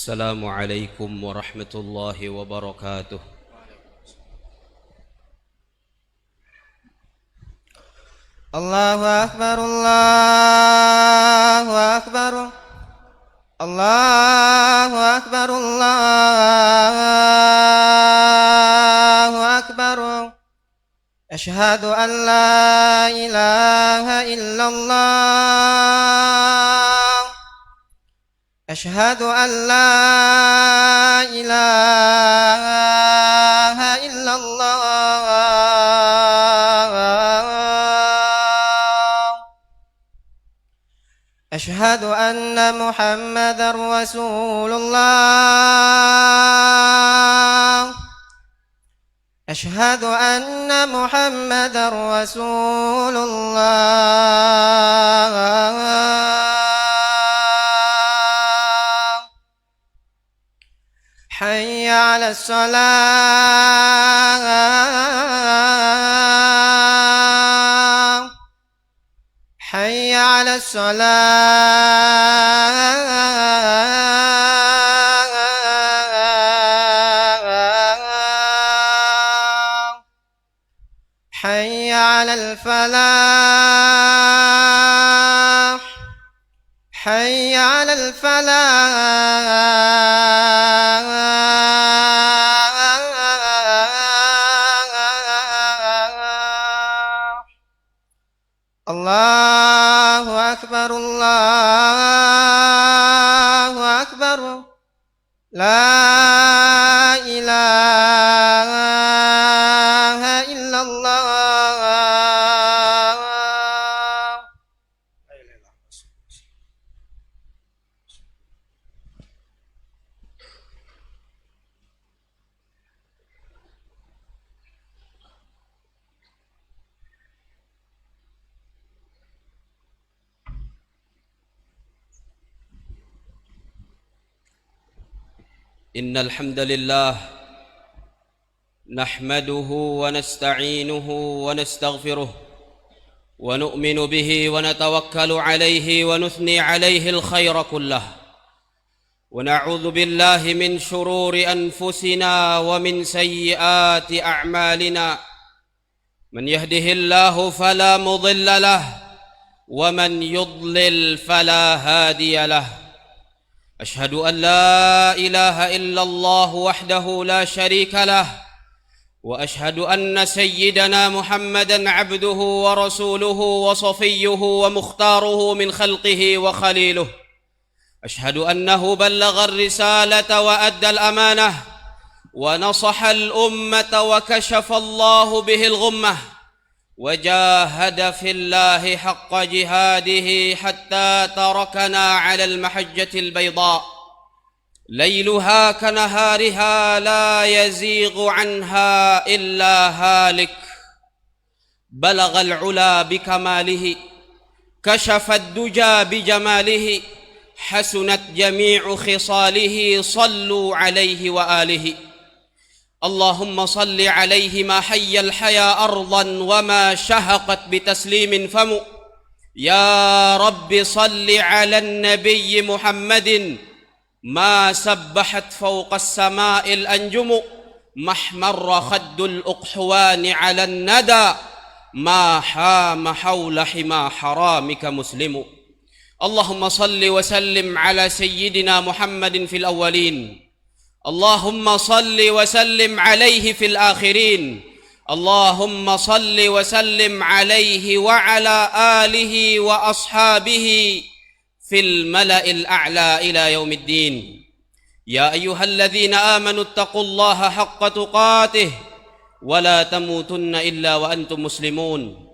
السلام عليكم ورحمة الله وبركاته. الله أكبر الله أكبر الله أكبر الله أكبر. أشهد أن لا إله إلا الله أشهد أن لا إله إلا الله أشهد أن محمدا رسول الله أشهد أن محمدا رسول الله. حي على الصلاة حي على الصلاة حي على الفلاح حي على الفلاح. الله أكبر الله أكبر لا إله إلا الله. إن الحمد لله نحمده ونستعينه ونستغفره ونؤمن به ونتوكل عليه ونثني عليه الخير كله، ونعوذ بالله من شرور أنفسنا ومن سيئات أعمالنا. من يهده الله فلا مضل له ومن يضلل فلا هادي له. أشهد أن لا إله إلا الله وحده لا شريك له، وأشهد أن سيدنا محمدًا عبده ورسوله وصفيه ومختاره من خلقه وخليله. أشهد أنه بلغ الرسالة وأدى الأمانة ونصح الأمة وكشف الله به الغمة، وجاهد في الله حق جهاده حتى تركنا على المحجة البيضاء ليلها كنهارها لا يزيغ عنها إلا هالك. بلغ العلا بكماله، كشف الدجى بجماله، حسنت جميع خصاله، صلوا عليه وآله. اللهم صل عليه ما حي الحيا أرضا وما شهقت بتسليم فم. يا رب صل على النبي محمد ما سبحت فوق السماء الأنجم، ما احمر خد الأقحوان على الندى، ما حام حول حمى حرامك مسلم. اللهم صل وسلم على سيدنا محمد في الأولين، اللهم صل وسلم عليه في الآخرين، اللهم صل وسلم عليه وعلى آله وأصحابه في الملأ الأعلى إلى يوم الدين. يا أيها الذين آمنوا اتقوا الله حق تقاته ولا تموتن إلا وأنتم مسلمون.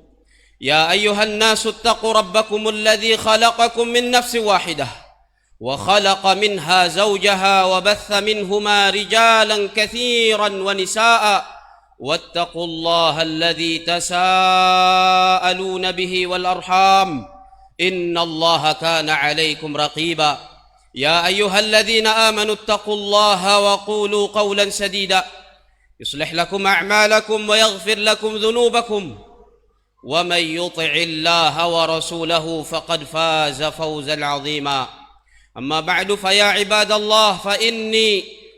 يا أيها الناس اتقوا ربكم الذي خلقكم من نفس واحدة وخلق منها زوجها وبث منهما رجالا كثيرا ونساء، واتقوا الله الذي تساءلون به والأرحام إن الله كان عليكم رقيبا. يا أيها الذين آمنوا اتقوا الله وقولوا قولا سديدا يصلح لكم أعمالكم ويغفر لكم ذنوبكم، ومن يطع الله ورسوله فقد فاز فوزا عظيما. أما بعد فيا عباد الله فإني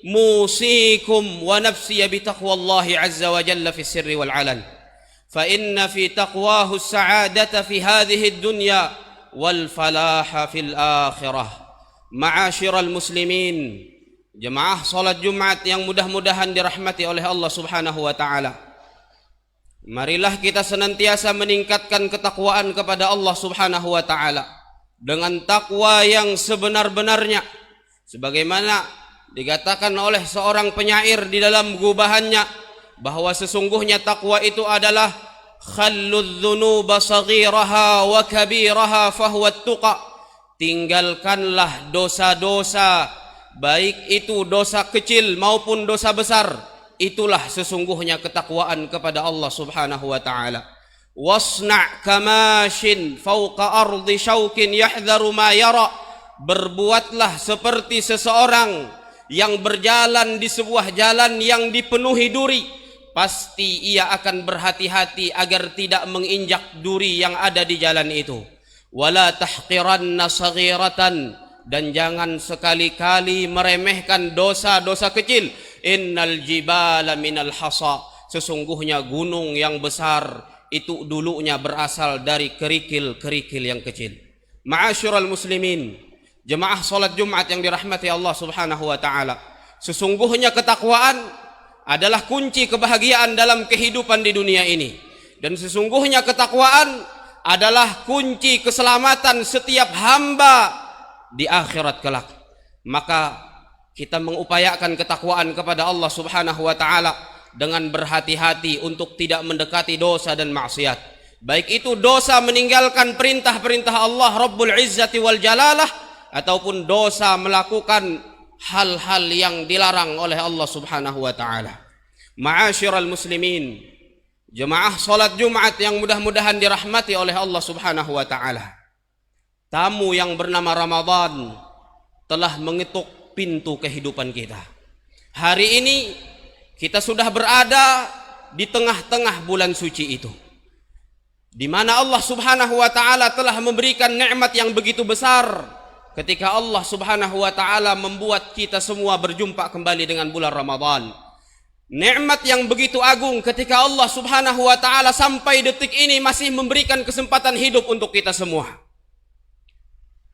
موصيكم ونفسي بتقوى الله عز وجل في السر والعلن فإن في تقواه السعادة في هذه الدنيا والفلاح في الآخرة. معاشر المسلمين, jemaah salat Jumat yang mudah-mudahan dirahmati oleh Allah Subhanahu wa taala. Marilah kita senantiasa meningkatkan ketakwaan kepada Allah Subhanahu wa taala dengan takwa yang sebenar-benarnya, sebagaimana dikatakan oleh seorang penyair di dalam gubahannya bahwa sesungguhnya takwa itu adalah khalludz dzunuba saghiraha wa kabiraha fahuwa tuqa. Tinggalkanlah dosa-dosa, baik itu dosa kecil maupun dosa besar, itulah sesungguhnya ketakwaan kepada Allah Subhanahu wa taala. Wasna' kamashin fauqa ardi syaukin yahdharu ma yara. Berbuatlah seperti seseorang yang berjalan di sebuah jalan yang dipenuhi duri, pasti ia akan berhati-hati agar tidak menginjak duri yang ada di jalan itu. Wala tahqiranna saghiratan, dan jangan sekali-kali meremehkan dosa-dosa kecil. Innal jibala minal hasa, sesungguhnya gunung yang besar itu dulunya berasal dari kerikil-kerikil yang kecil. Ma'asyiral muslimin, jemaah salat Jumat yang dirahmati Allah Subhanahu wa taala, sesungguhnya ketakwaan adalah kunci kebahagiaan dalam kehidupan di dunia ini, dan sesungguhnya ketakwaan adalah kunci keselamatan setiap hamba di akhirat kelak. Maka kita mengupayakan ketakwaan kepada Allah Subhanahu wa taala dengan berhati-hati untuk tidak mendekati dosa dan maksiat, baik itu dosa meninggalkan perintah-perintah Allah Rabbul Izzati wal Jalalah, ataupun dosa melakukan hal-hal yang dilarang oleh Allah Subhanahu wa taala. Ma'asyiral muslimin, jemaah salat Jumat yang mudah-mudahan dirahmati oleh Allah Subhanahu wa taala. Tamu yang bernama Ramadan telah mengetuk pintu kehidupan kita. Hari ini kita sudah berada di tengah-tengah bulan suci itu, di mana Allah Subhanahu wa taala telah memberikan nikmat yang begitu besar ketika Allah Subhanahu wa taala membuat kita semua berjumpa kembali dengan bulan Ramadan. Nikmat yang begitu agung ketika Allah Subhanahu wa taala sampai detik ini masih memberikan kesempatan hidup untuk kita semua.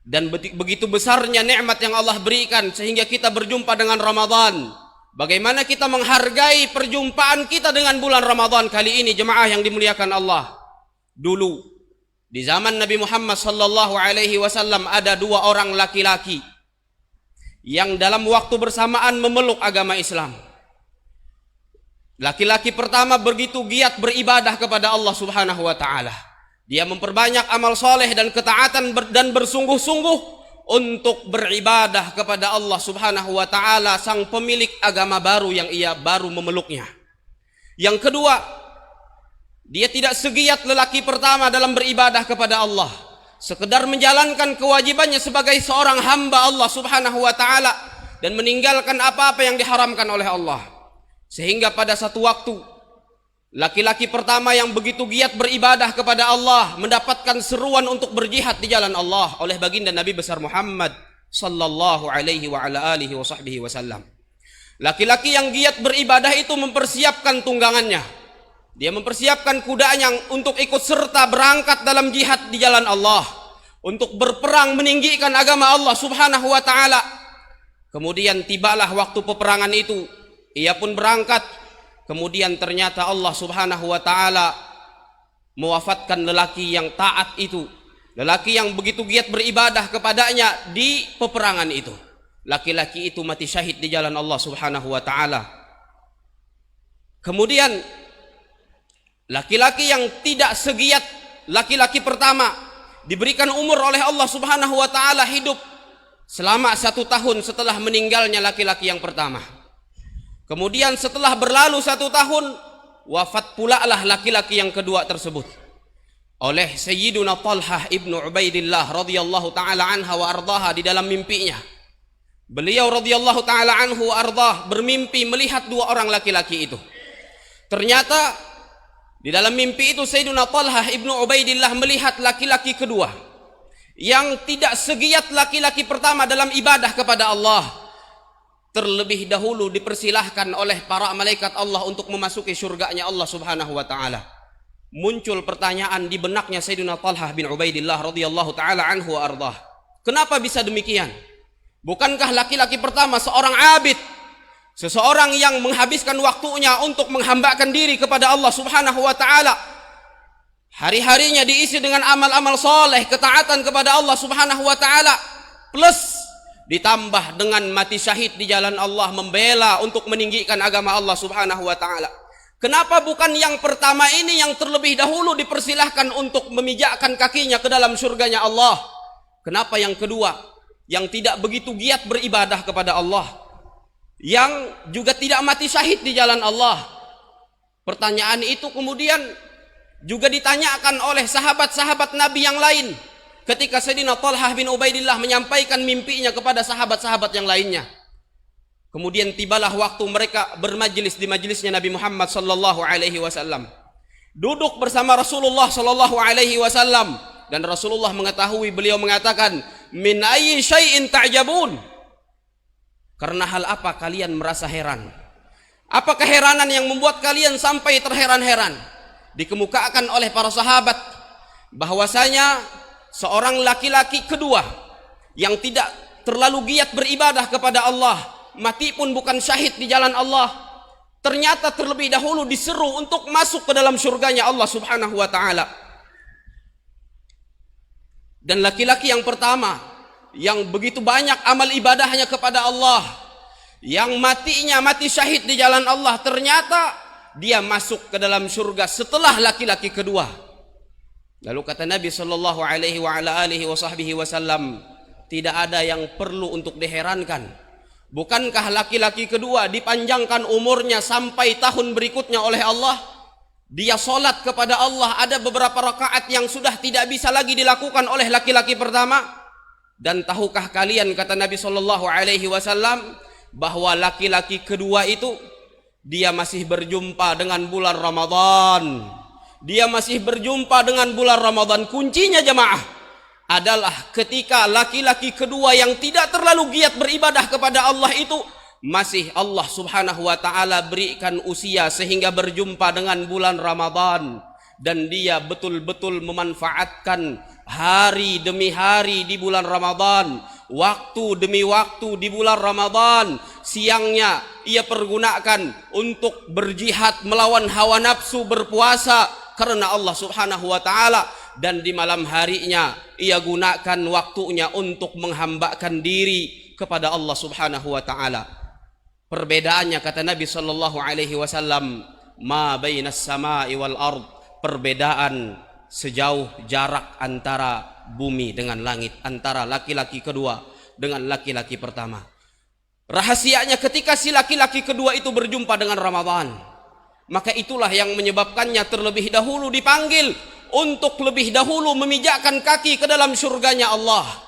Dan begitu besarnya nikmat yang Allah berikan sehingga kita berjumpa dengan Ramadan. Bagaimana kita menghargai perjumpaan kita dengan bulan Ramadan kali ini, jemaah yang dimuliakan Allah. Dulu di zaman Nabi Muhammad sallallahu alaihi wasallam ada dua orang laki-laki yang dalam waktu bersamaan memeluk agama Islam. Laki-laki pertama begitu giat beribadah kepada Allah Subhanahu wa taala. Dia memperbanyak amal soleh dan ketaatan dan bersungguh-sungguh untuk beribadah kepada Allah Subhanahu wa taala, sang pemilik agama baru yang ia baru memeluknya. Yang kedua, dia tidak segiat lelaki pertama dalam beribadah kepada Allah, sekedar menjalankan kewajibannya sebagai seorang hamba Allah Subhanahu wa taala dan meninggalkan apa-apa yang diharamkan oleh Allah. Sehingga pada satu waktu laki-laki pertama yang begitu giat beribadah kepada Allah mendapatkan seruan untuk berjihad di jalan Allah oleh baginda Nabi besar Muhammad sallallahu alaihi wa ala alihi wa sahbihi wasallam. Laki-laki yang giat beribadah itu mempersiapkan tunggangannya. Dia mempersiapkan kudanya untuk ikut serta berangkat dalam jihad di jalan Allah, untuk berperang meninggikan agama Allah Subhanahu wa taala. Kemudian tibalah waktu peperangan itu, ia pun berangkat. Kemudian ternyata Allah Subhanahu wa taala mewafatkan lelaki yang taat itu, lelaki yang begitu giat beribadah kepadanya di peperangan itu. Laki-laki itu mati syahid di jalan Allah Subhanahu wa taala. Kemudian laki-laki yang tidak segiat laki-laki pertama diberikan umur oleh Allah Subhanahu wa taala hidup selama 1 tahun setelah meninggalnya laki-laki yang pertama. Kemudian setelah berlalu 1 tahun, wafat pula lah laki-laki yang kedua tersebut oleh Sayyiduna Talhah ibnu Ubaidillah radhiyallahu taala anha wa ardaha di dalam mimpinya. Beliau radhiyallahu taala anhu wa ardah bermimpi melihat 2 orang laki-laki itu. Ternyata di dalam mimpi itu Sayyiduna Talhah ibnu Ubaidillah melihat laki-laki kedua yang tidak segiat laki-laki pertama dalam ibadah kepada Allah, terlebih dahulu dipersilahkan oleh para malaikat Allah untuk memasuki surganya Allah subhanahu wa ta'ala. Muncul pertanyaan di benaknya Sayyidina Talhah bin Ubaidillah radhiyallahu ta'ala anhu wa ardah. Kenapa bisa demikian? Bukankah laki-laki pertama seorang abid, seseorang yang menghabiskan waktunya untuk menghambakan diri kepada Allah subhanahu wa ta'ala, hari-harinya diisi dengan amal-amal soleh, ketaatan kepada Allah subhanahu wa ta'ala, plus ditambah dengan mati syahid di jalan Allah, membela untuk meninggikan agama Allah subhanahu wa ta'ala. Kenapa bukan yang pertama ini yang terlebih dahulu dipersilahkan untuk memijakkan kakinya ke dalam surganya Allah? Kenapa yang kedua, yang tidak begitu giat beribadah kepada Allah, yang juga tidak mati syahid di jalan Allah? Pertanyaan itu kemudian juga ditanyakan oleh sahabat-sahabat Nabi yang lain ketika Sayyidina Talhah bin Ubaidillah menyampaikan mimpinya kepada sahabat-sahabat yang lainnya. Kemudian tibalah waktu mereka bermajlis di majlisnya Nabi Muhammad sallallahu alaihi wasallam. Duduk bersama Rasulullah sallallahu alaihi wasallam, dan Rasulullah mengetahui, beliau mengatakan, "Min ayyi syai'in ta'jabun?" Karena hal apa kalian merasa heran? Apa keheranan yang membuat kalian sampai terheran-heran? Dikemukakan oleh para sahabat bahwasanya seorang laki-laki kedua yang tidak terlalu giat beribadah kepada Allah, mati pun bukan syahid di jalan Allah, ternyata terlebih dahulu diseru untuk masuk ke dalam surganya Allah subhanahu wa ta'ala. Dan laki-laki yang pertama yang begitu banyak amal ibadahnya kepada Allah, yang matinya mati syahid di jalan Allah, ternyata dia masuk ke dalam surga setelah laki-laki kedua. Lalu kata Nabi sallallahu alaihi wa ala alihi wasallam, tidak ada yang perlu untuk diherankan. Bukankah laki-laki kedua dipanjangkan umurnya sampai tahun berikutnya oleh Allah? Dia solat kepada Allah ada beberapa rakaat yang sudah tidak bisa lagi dilakukan oleh laki-laki pertama. Dan tahukah kalian, kata Nabi sallallahu alaihi wasallam, bahwa laki-laki kedua itu dia masih berjumpa dengan bulan Ramadan. Dia masih berjumpa dengan bulan Ramadan. Kuncinya jemaah adalah ketika laki-laki kedua yang tidak terlalu giat beribadah kepada Allah itu masih Allah subhanahu wa ta'ala berikan usia sehingga berjumpa dengan bulan Ramadan, dan dia betul-betul memanfaatkan hari demi hari di bulan Ramadan, waktu demi waktu di bulan Ramadan. Siangnya ia pergunakan untuk berjihad melawan hawa nafsu, berpuasa karena Allah subhanahu wa ta'ala, dan di malam harinya ia gunakan waktunya untuk menghambakan diri kepada Allah subhanahu wa ta'ala. Perbedaannya, kata Nabi sallallahu alaihi wasallam, ma bainas samai wal ard, perbedaan sejauh jarak antara bumi dengan langit, antara laki-laki kedua dengan laki-laki pertama. Rahasianya ketika si laki-laki kedua itu berjumpa dengan Ramadan, maka itulah yang menyebabkannya terlebih dahulu dipanggil untuk lebih dahulu memijakkan kaki ke dalam surganya Allah.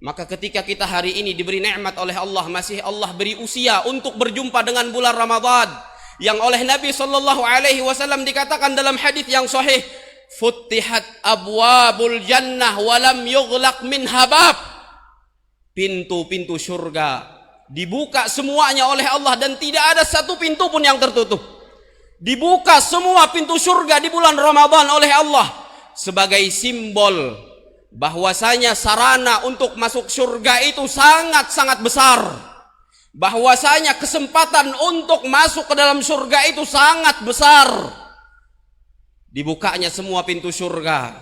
Maka ketika kita hari ini diberi nikmat oleh Allah, masih Allah beri usia untuk berjumpa dengan bulan Ramadan, yang oleh Nabi sallallahu alaihi wasallam dikatakan dalam hadis yang sahih, futtihat abwabul jannah walam yughlaq minha bab. Pintu-pintu surga dibuka semuanya oleh Allah dan tidak ada satu pintu pun yang tertutup. Dibuka semua pintu surga di bulan Ramadan oleh Allah sebagai simbol bahwasanya sarana untuk masuk surga itu sangat-sangat besar. Bahwasanya kesempatan untuk masuk ke dalam surga itu sangat besar. Dibukanya semua pintu surga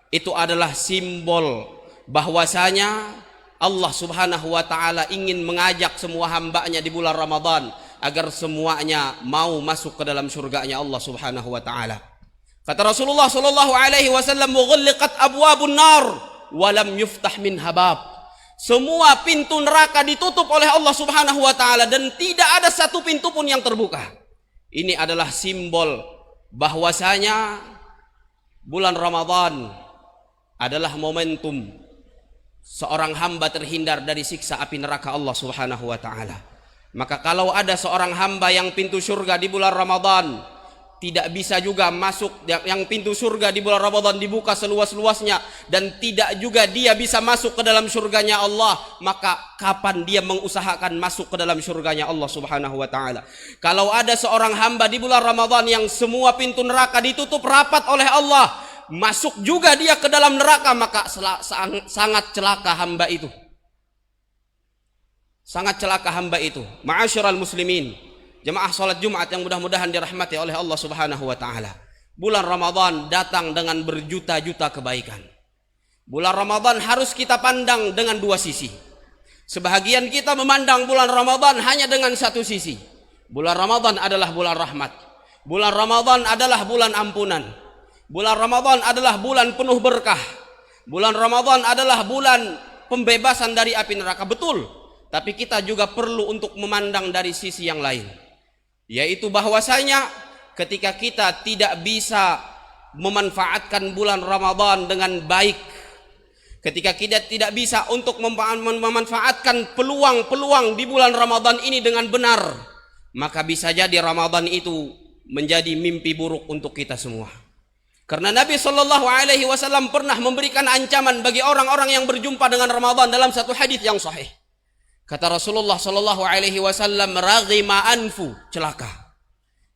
itu adalah simbol bahwasanya Allah subhanahu wa ta'ala ingin mengajak semua hambanya di bulan Ramadan agar semuanya mau masuk ke dalam surganya Allah subhanahu wa ta'ala. Kata Rasulullah sallallahu alaihi wasallam, "Mughliqat abwabun nar wa lam yuftah minha bab." Semua pintu neraka ditutup oleh Allah subhanahu wa ta'ala dan tidak ada satu pintu pun yang terbuka. Ini adalah simbol bahwasanya bulan Ramadan adalah momentum seorang hamba terhindar dari siksa api neraka Allah subhanahu wa ta'ala. Maka kalau ada seorang hamba yang pintu surga di bulan Ramadan tidak bisa juga masuk, yang pintu surga di bulan Ramadan dibuka seluas-luasnya, dan tidak juga dia bisa masuk ke dalam surganya Allah, maka kapan dia mengusahakan masuk ke dalam surganya Allah Subhanahu wa taala? Kalau ada seorang hamba di bulan Ramadan yang semua pintu neraka ditutup rapat oleh Allah, masuk juga dia ke dalam neraka, maka sangat celaka hamba itu. Sangat celaka hamba itu. Ma'asyiral muslimin, jemaah salat Jumat yang mudah-mudahan dirahmati oleh Allah Subhanahu wa taala. Bulan Ramadan datang dengan berjuta-juta kebaikan. Bulan Ramadan harus kita pandang dengan dua sisi. Sebahagian kita memandang bulan Ramadan hanya dengan satu sisi. Bulan Ramadan adalah bulan rahmat. Bulan Ramadan adalah bulan ampunan. Bulan Ramadan adalah bulan penuh berkah. Bulan Ramadan adalah bulan pembebasan dari api neraka. Betul. Tapi kita juga perlu untuk memandang dari sisi yang lain, yaitu bahwasanya ketika kita tidak bisa memanfaatkan bulan Ramadan dengan baik, ketika kita tidak bisa untuk memanfaatkan peluang-peluang di bulan Ramadan ini dengan benar, maka bisa jadi Ramadan itu menjadi mimpi buruk untuk kita semua. Karena Nabi Shallallahu Alaihi Wasallam pernah memberikan ancaman bagi orang-orang yang berjumpa dengan Ramadan dalam satu hadis yang sahih. Kata Rasulullah Shallallahu Alaihi Wasallam, raghima anfu, celaka.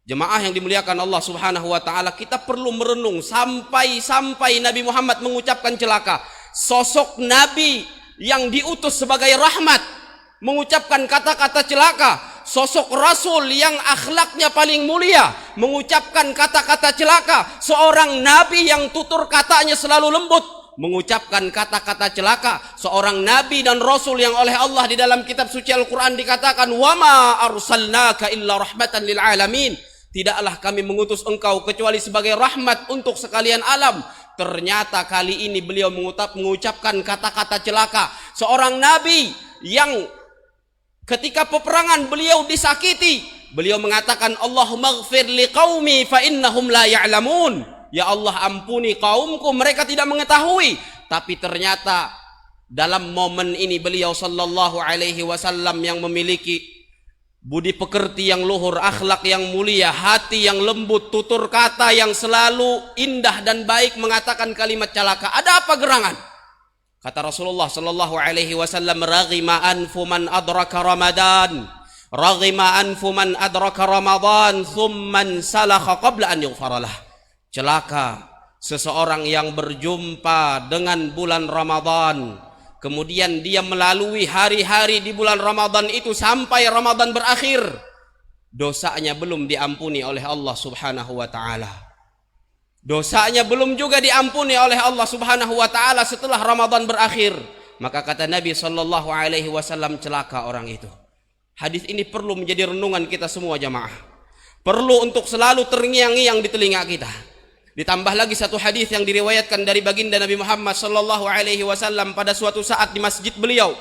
Jemaah yang dimuliakan Allah Subhanahu Wa Taala, kita perlu merenung sampai Nabi Muhammad mengucapkan celaka. Sosok Nabi yang diutus sebagai rahmat mengucapkan kata-kata celaka. Sosok Rasul yang akhlaknya paling mulia mengucapkan kata-kata celaka. Seorang Nabi yang tutur katanya selalu lembut mengucapkan kata-kata celaka. Seorang nabi dan rasul yang oleh Allah di dalam kitab suci Al-Quran dikatakan, wama arsalnaka illa rahmatan lil alamin, tidaklah kami mengutus engkau kecuali sebagai rahmat untuk sekalian alam. Ternyata kali ini beliau mengucapkan kata-kata celaka. Seorang nabi yang ketika peperangan beliau disakiti, beliau mengatakan, Allahumma ighfir liqaumi fa innahum la ya'lamun. Ya Allah, ampuni kaumku, mereka tidak mengetahui. Tapi ternyata dalam momen ini beliau Sallallahu Alaihi Wasallam yang memiliki budi pekerti yang luhur, akhlak yang mulia, hati yang lembut, tutur kata yang selalu indah dan baik, mengatakan kalimat celaka. Ada apa gerangan? Kata Rasulullah Sallallahu Alaihi Wasallam, raghima anfu man adraka Ramadan, raghima anfu man adraka Ramadan, thumman salakha qabla an yughfaralah. Celaka seseorang yang berjumpa dengan bulan Ramadan, kemudian dia melalui hari-hari di bulan Ramadan itu sampai Ramadan berakhir, dosanya belum diampuni oleh Allah Subhanahu wa taala. Dosanya belum juga diampuni oleh Allah Subhanahu wa taala setelah Ramadan berakhir. Maka kata Nabi Sallallahu Alaihi Wasallam, celaka orang itu. Hadis ini perlu menjadi renungan kita semua jamaah. Perlu untuk selalu terngiang-ngiang di telinga kita. Ditambah lagi satu hadis yang diriwayatkan dari baginda Nabi Muhammad Sallallahu Alaihi Wasallam pada suatu saat di masjid beliau,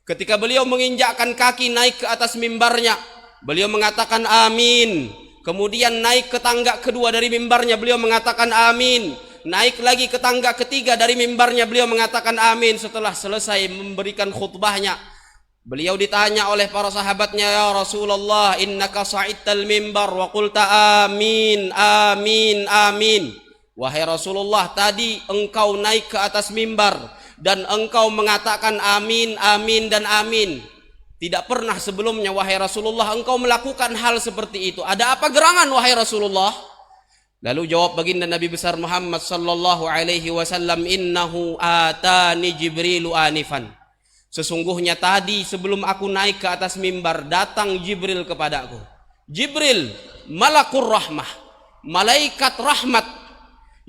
ketika beliau menginjakkan kaki naik ke atas mimbarnya, beliau mengatakan amin. Kemudian naik ke tangga kedua dari mimbarnya, beliau mengatakan amin. Naik lagi ke tangga ketiga dari mimbarnya, beliau mengatakan amin. Setelah selesai memberikan khutbahnya, beliau ditanya oleh para sahabatnya, ya Rasulullah, innaka sa'idtal mimbar wa qulta amin, amin, amin. Wahai Rasulullah, tadi engkau naik ke atas mimbar dan engkau mengatakan amin, amin, dan amin. Tidak pernah sebelumnya, wahai Rasulullah, engkau melakukan hal seperti itu. Ada apa gerangan, wahai Rasulullah? Lalu jawab baginda Nabi besar Muhammad Sallallahu Alaihi Wasallam, innahu atani Jibrilu anifan. Sesungguhnya tadi sebelum aku naik ke atas mimbar, datang Jibril kepadaku. Jibril, malakur rahmah, malaikat rahmat.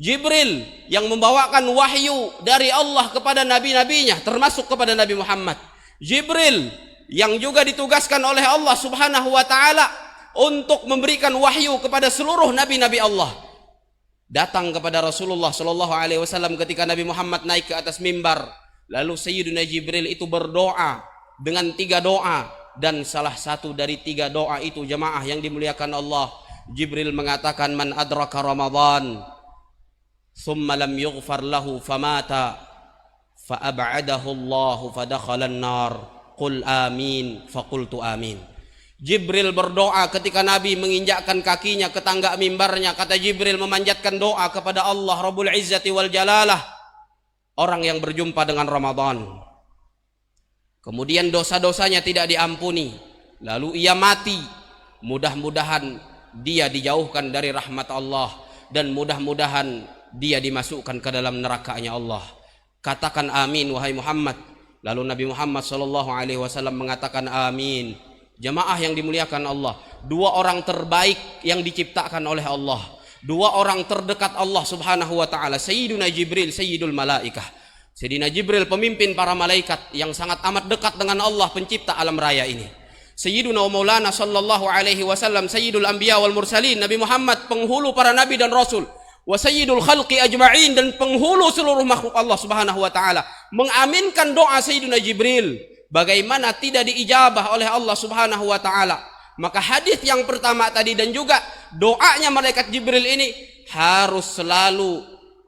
Jibril yang membawakan wahyu dari Allah kepada nabi-nabinya, termasuk kepada Nabi Muhammad. Jibril yang juga ditugaskan oleh Allah Subhanahu wa taala untuk memberikan wahyu kepada seluruh nabi-nabi Allah, datang kepada Rasulullah Sallallahu Alaihi Wasallam ketika Nabi Muhammad naik ke atas mimbar. Lalu Sayyidina Jibril itu berdoa dengan 3 doa, dan salah satu dari 3 doa itu jemaah yang dimuliakan Allah, Jibril mengatakan, man adraka Ramadan thumma lam yughfar lahu famata fa ab'adahu Allah fa dakhala an-nar qul amin fa qultu amin. Jibril berdoa ketika Nabi menginjakkan kakinya ke tangga mimbarnya. Kata Jibril memanjatkan doa kepada Allah Rabbul Izzati wal Jalalah. Orang yang berjumpa dengan Ramadan, kemudian dosa-dosanya tidak diampuni, lalu ia mati, mudah-mudahan dia dijauhkan dari rahmat Allah, dan mudah-mudahan dia dimasukkan ke dalam nerakanya Allah. Katakan amin wahai Muhammad. Lalu Nabi Muhammad SAW mengatakan amin. Jamaah yang dimuliakan Allah, dua orang terbaik yang diciptakan oleh Allah, dua orang terdekat Allah Subhanahu wa taala, Sayyiduna Jibril, Sayyidul Malaikah. Sayyidina Jibril pemimpin para malaikat yang sangat amat dekat dengan Allah pencipta alam raya ini. Sayyiduna Maulana sallallahu alaihi wasallam, Sayyidul Anbiya wal Mursalin, Nabi Muhammad penghulu para nabi dan rasul, wa sayyidul khalqi ajma'in, dan penghulu seluruh makhluk Allah Subhanahu wa taala, mengaminkan doa Sayyidina Jibril. Bagaimana tidak diijabah oleh Allah Subhanahu wa taala? Maka hadis yang pertama tadi dan juga doanya malaikat Jibril ini harus selalu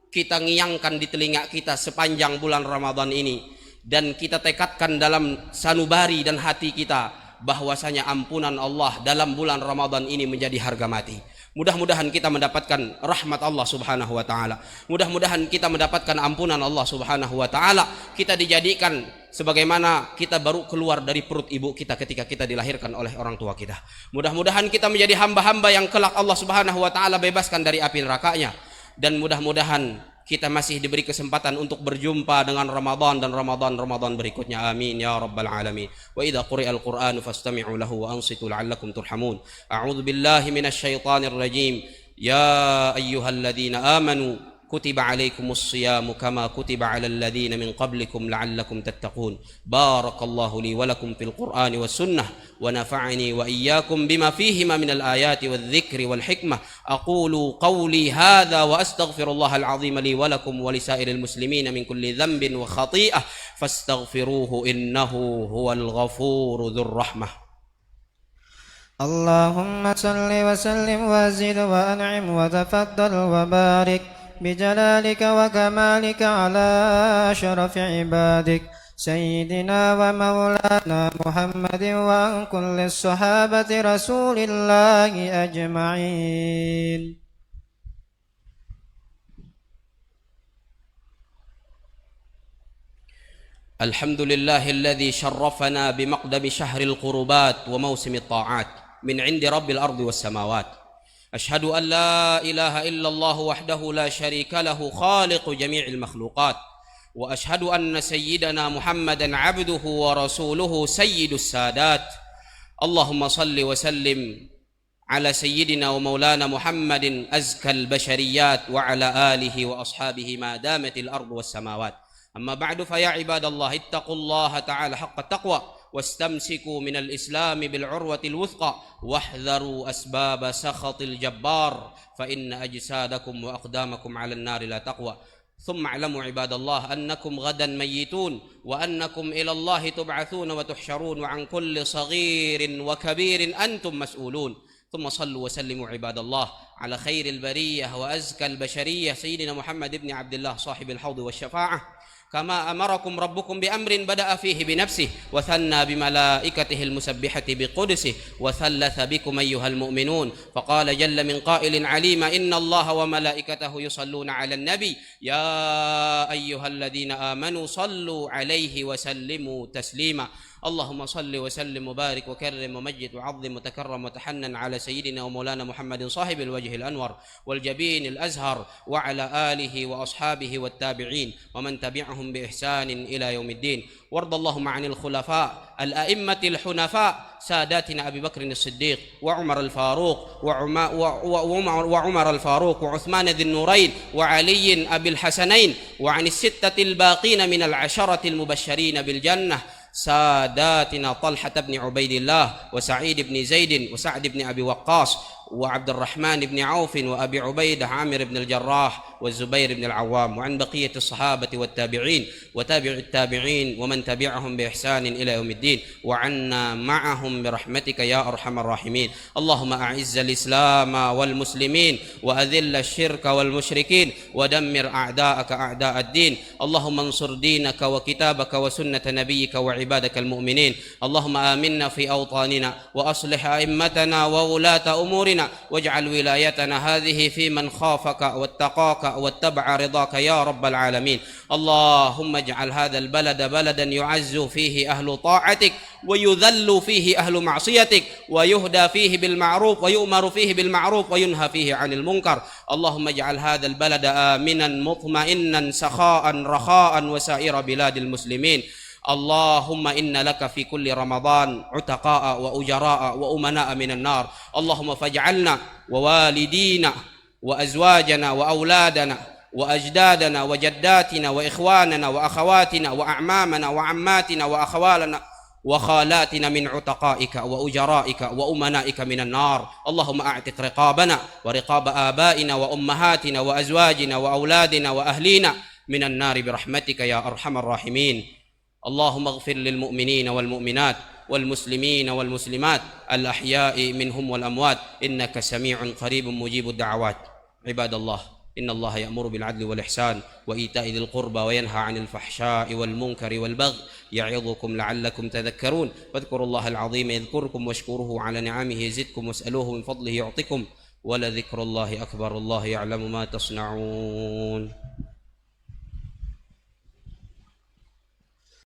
kita ngiyangkan di telinga kita sepanjang bulan Ramadan ini, dan kita tekadkan dalam sanubari dan hati kita bahwasanya ampunan Allah dalam bulan Ramadan ini menjadi harga mati. Mudah-mudahan kita mendapatkan rahmat Allah Subhanahu wa taala. Mudah-mudahan kita mendapatkan ampunan Allah Subhanahu wa taala. Kita dijadikan sebagaimana kita baru keluar dari perut ibu kita ketika kita dilahirkan oleh orang tua kita. Mudah-mudahan kita menjadi hamba-hamba yang kelak Allah Subhanahu wa taala bebaskan dari api nerakanya. Dan mudah-mudahan kita masih diberi kesempatan untuk berjumpa dengan Ramadan dan Ramadan berikutnya. Amin ya rabbal alamin. Wa idza quri'al Qur'anu fastami'u lahu wa ansitu la'allakum turhamun. A'udzu billahi minasy syaithanir rajim. Ya ayyuhalladzina amanu kutiba alaikumus siyamu kama kutiba alal ladzina min qablikum la'allakum tattaqun. Barakallahu li wa lakum fil Qur'ani was sunnah wa nafa'ani wa iyyakum bima fihima minal ayati wadh-dhikri wal hikmah. Aqulu qawli hadha wa astaghfirullahal azim li wa lakum wa lisairil muslimina min kulli dhanbin wa khati'ah fastaghfiruhu innahu huwal ghafurur rahmah. Allahumma salli wa sallim wa zid wa an'im wa tafaddal wa barik بجلالك وكمالك على أشرف عبادك سيدنا ومولانا محمد وعن كل الصحابة رسول الله أجمعين. الحمد لله الذي شرفنا بمقدم شهر القربات وموسم الطاعات من عند رب الأرض والسماوات. أشهد أن لا إله إلا الله وحده لا شريك له خالق جميع المخلوقات، وأشهد أن سيدنا محمدا عبده ورسوله سيد السادات. اللهم صل وسلم على سيدنا ومولانا محمد أزكى البشريات وعلى آله وأصحابه ما دامت الأرض والسماوات. أما بعد فيا عباد الله اتقوا الله تعالى حق التقوى واستمسكوا من الإسلام بالعروة الوثقى واحذروا أسباب سخط الجبار فإن أجسادكم وأقدامكم على النار لا تقوى. ثم اعلموا عباد الله أنكم غدا ميتون وأنكم إلى الله تبعثون وتحشرون وعن كل صغير وكبير أنتم مسؤولون. ثم صلوا وسلموا عباد الله على خير البرية وأزكى البشرية سيدنا محمد بن عبد الله صاحب الحوض والشفاعة كما أمركم ربكم بأمر بدأ فيه بنفسه وثنى بملائكته المسبحة بقدسه وثلث بكم أيها المؤمنون فقال جل من قائل عليم إن الله وملائكته يصلون على النبي يا أيها الذين آمنوا صلوا عليه وسلموا تسليما. اللهم صل وسلم وبارك وكرم ومجد وعظم وتكرم وتحنن على سيدنا ومولانا محمد صاحب الوجه الأنور والجبين الأزهر وعلى آله وأصحابه والتابعين ومن تبعهم بإحسان إلى يوم الدين. وارض اللهم عن الخلفاء الأئمة الحنفاء ساداتنا أبي بكر الصديق وعمر الفاروق وعمر الفاروق وعثمان ذي النورين وعلي أبي الحسنين وعن الستة الباقين من العشرة المبشرين بالجنة ساداتنا طلحة بن عبيد الله وسعيد بن زيد وسعد بن أبي وقاص وعبد الرحمن بن عوف وأبي عبيدة عامر بن الجراح والزبير بن العوام، وعن بقية الصحابة والتابعين وتابع التابعين ومن تبعهم بإحسان إلى يوم الدين، وعنا معهم برحمتك يا أرحم الراحمين. اللهم أعز الإسلام والمسلمين وأذل الشرك والمشركين ودمر أعداءك أعداء الدين. اللهم انصر دينك وكتابك وسنة نبيك وعبادك المؤمنين. اللهم آمنا في أوطاننا وأصلح أئمتنا وولاة أمورنا، واجعل ولايتنا هذه في من خافك واتقاك واتبع رضاك يا رب العالمين. اللهم اجعل هذا البلد بلدا يعز فيه أهل طاعتك ويذل فيه أهل معصيتك، ويهدى فيه بالمعروف ويؤمر فيه بالمعروف وينهى فيه عن المنكر. اللهم اجعل هذا البلد آمنا مطمئنا سخاء رخاء وسائر بلاد المسلمين. اللهم إن لك في كل رمضان عتقاء وأجراء وأمناء من النار. اللهم فاجعلنا ووالدينا وأزواجنا وأولادنا وأجدادنا وجداتنا وإخواننا وأخواتنا وأعمامنا وعماتنا وأخوالنا وخالاتنا من عتقائك وأجرائك وأمنائك من النار. اللهم أعتق رقابنا ورقاب آبائنا وأمهاتنا وأزواجنا وأولادنا وأهلينا من النار برحمتك يا أرحم الراحمين. اللهم اغفر للمؤمنين والمؤمنات والمسلمين والمسلمات الأحياء منهم والأموات، إنك سميع قريب مجيب الدعوات. عباد الله، إن الله يأمر بالعدل والإحسان وإيتاء ذي القربى وينهى عن الفحشاء والمنكر والبغي يعظكم لعلكم تذكرون. فاذكروا الله العظيم يذكركم واشكروه على نعمه يزدكم واسألوه من فضله يعطكم ولذكر الله أكبر. الله يعلم ما تصنعون.